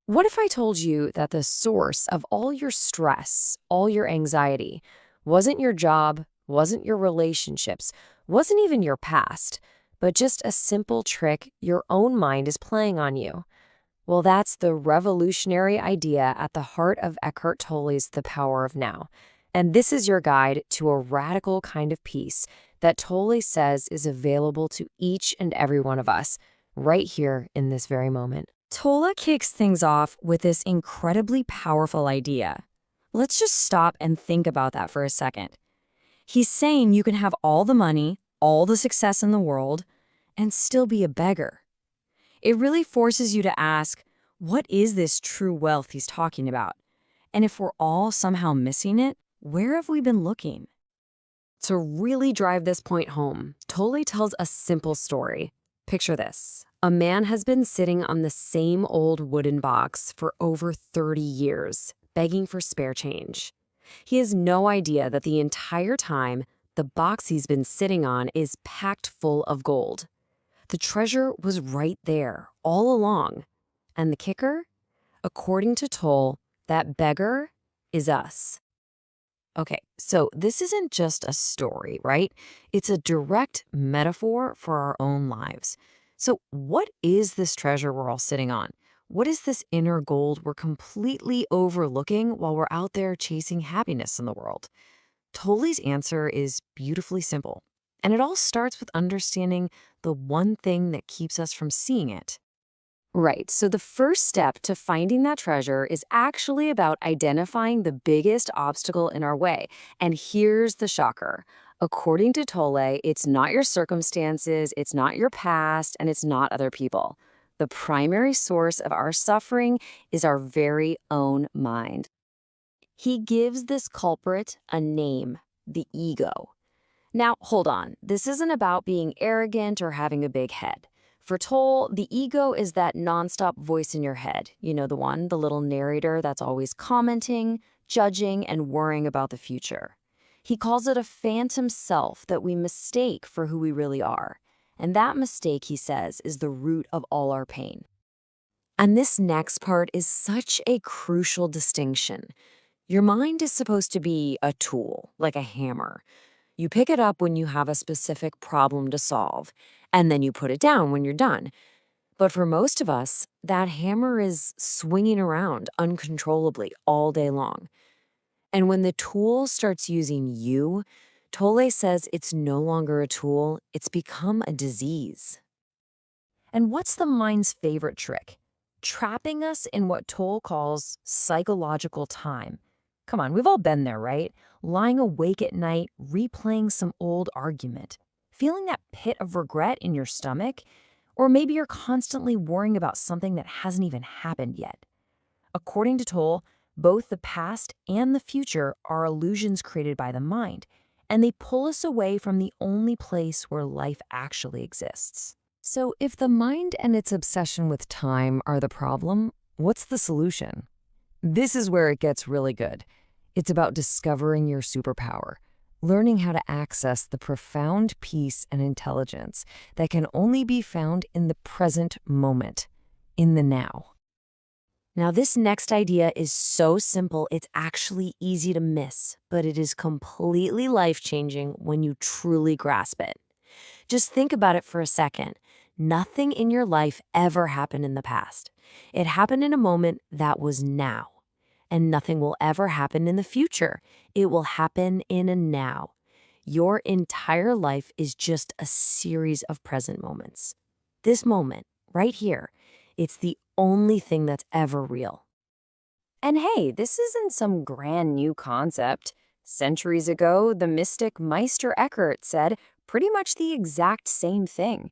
What if I told you that the source of all your stress, all your anxiety, wasn't your job, wasn't your relationships, wasn't even your past, but just a simple trick your own mind is playing on you? Well, that's the revolutionary idea at the heart of Eckhart Tolle's The Power of Now. And this is your guide to a radical kind of peace that Tolle says is available to each and every one of us right here in this very moment. Tolle kicks things off with this incredibly powerful idea. Let's just stop and think about that for a second. He's saying you can have all the money, all the success in the world, and still be a beggar. It really forces you to ask, what is this true wealth he's talking about? And if we're all somehow missing it, where have we been looking? To really drive this point home, Tolle tells a simple story. Picture this. A man has been sitting on the same old wooden box for over 30 years, begging for spare change. He has no idea that the entire time, the box he's been sitting on is packed full of gold. The treasure was right there, all along. And the kicker? According to Tolle, that beggar is us. Okay, so this isn't just a story, right? It's a direct metaphor for our own lives. So what is this treasure we're all sitting on? What is this inner gold we're completely overlooking while we're out there chasing happiness in the world? Tolle's answer is beautifully simple. And it all starts with understanding the one thing that keeps us from seeing it. Right. So the first step to finding that treasure is actually about identifying the biggest obstacle in our way. And here's the shocker. According to Tolle, it's not your circumstances, it's not your past, and it's not other people. The primary source of our suffering is our very own mind. He gives this culprit a name, the ego. Now, hold on. This isn't about being arrogant or having a big head. For Toll, the ego is that nonstop voice in your head. You know the one, the little narrator that's always commenting, judging, and worrying about the future. He calls it a phantom self that we mistake for who we really are. And that mistake, he says, is the root of all our pain. And this next part is such a crucial distinction. Your mind is supposed to be a tool, like a hammer. You pick it up when you have a specific problem to solve, and then you put it down when you're done. But for most of us, that hammer is swinging around uncontrollably all day long. And when the tool starts using you, Tolle says it's no longer a tool, it's become a disease. And what's the mind's favorite trick? Trapping us in what Tolle calls psychological time. Come on, we've all been there, right? Lying awake at night, replaying some old argument, feeling that pit of regret in your stomach, or maybe you're constantly worrying about something that hasn't even happened yet. According to Tolle, both the past and the future are illusions created by the mind, and they pull us away from the only place where life actually exists. So if the mind and its obsession with time are the problem, what's the solution? This is where it gets really good. It's about discovering your superpower, learning how to access the profound peace and intelligence that can only be found in the present moment, in the now. Now, this next idea is so simple, it's actually easy to miss, but it is completely life-changing when you truly grasp it. Just think about it for a second. Nothing in your life ever happened in the past. It happened in a moment that was now. And nothing will ever happen in the future. It will happen in a now. Your entire life is just a series of present moments. This moment, right here, it's the only thing that's ever real. And hey, this isn't some grand new concept. Centuries ago, the mystic Meister Eckhart said pretty much the exact same thing.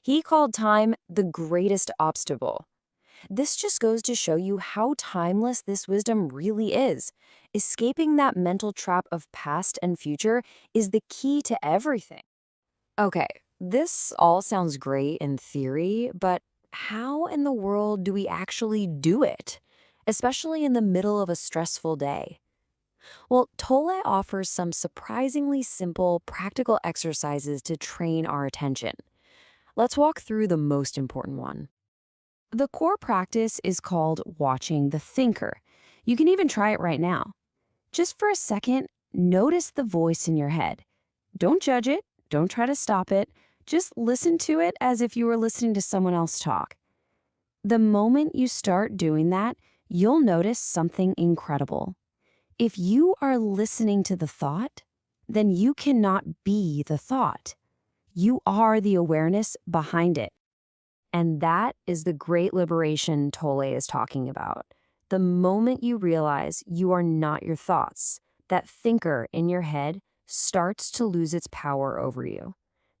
He called time the greatest obstacle. This just goes to show you how timeless this wisdom really is. Escaping that mental trap of past and future is the key to everything. Okay, this all sounds great in theory, but how in the world do we actually do it? Especially in the middle of a stressful day. Well, Tolle offers some surprisingly simple, practical exercises to train our attention. Let's walk through the most important one. The core practice is called watching the thinker. You can even try it right now. Just for a second, notice the voice in your head. Don't judge it, don't try to stop it. Just listen to it as if you were listening to someone else talk. The moment you start doing that, you'll notice something incredible. If you are listening to the thought, then you cannot be the thought. You are the awareness behind it. And that is the great liberation Tolle is talking about. The moment you realize you are not your thoughts, that thinker in your head starts to lose its power over you.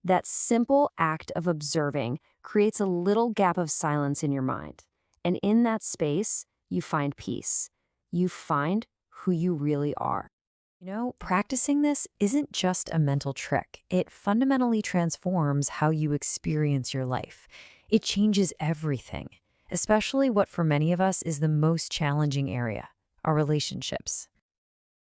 That simple act of observing creates a little gap of silence in your mind. And in that space, you find peace. You find who you really are. Practicing this isn't just a mental trick. It fundamentally transforms how you experience your life. It changes everything, especially what for many of us is the most challenging area, our relationships.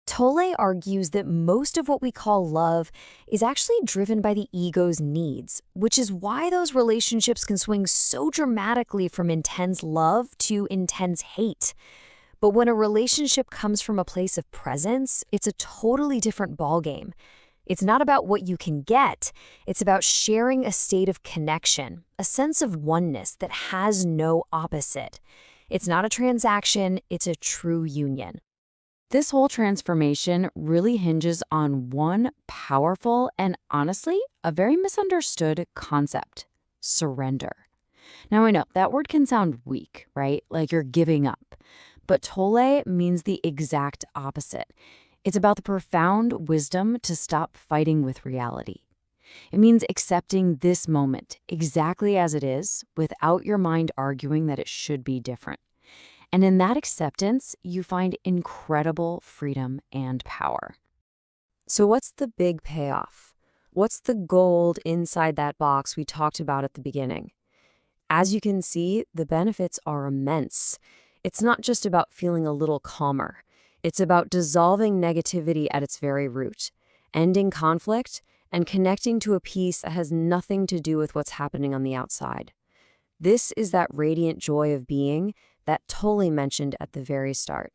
Tolle argues that most of what we call love is actually driven by the ego's needs, which is why those relationships can swing so dramatically from intense love to intense hate. But when a relationship comes from a place of presence, it's a totally different ballgame. It's not about what you can get. It's about sharing a state of connection, a sense of oneness that has no opposite. It's not a transaction, it's a true union. This whole transformation really hinges on one powerful and honestly, a very misunderstood concept: surrender. Now, I know that word can sound weak, right? Like you're giving up. But Tolle means the exact opposite. It's about the profound wisdom to stop fighting with reality. It means accepting this moment exactly as it is without your mind arguing that it should be different. And in that acceptance, you find incredible freedom and power. So what's the big payoff? What's the gold inside that box we talked about at the beginning? As you can see, the benefits are immense. It's not just about feeling a little calmer. It's about dissolving negativity at its very root, ending conflict, and connecting to a peace that has nothing to do with what's happening on the outside. This is that radiant joy of being that Tolle mentioned at the very start.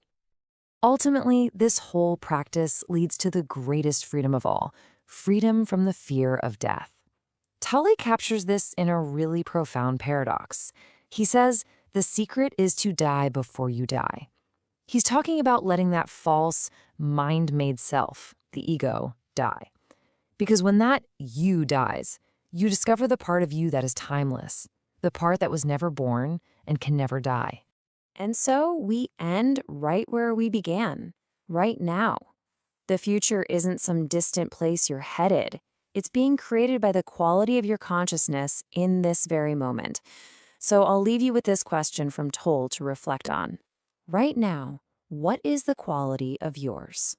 Ultimately, this whole practice leads to the greatest freedom of all, freedom from the fear of death. Tolle captures this in a really profound paradox. He says, the secret is to die before you die. He's talking about letting that false, mind-made self, the ego, die. Because when that you dies, you discover the part of you that is timeless, the part that was never born and can never die. And so we end right where we began, right now. The future isn't some distant place you're headed. It's being created by the quality of your consciousness in this very moment. So I'll leave you with this question from Toll to reflect on. Right now, what is the quality of yours?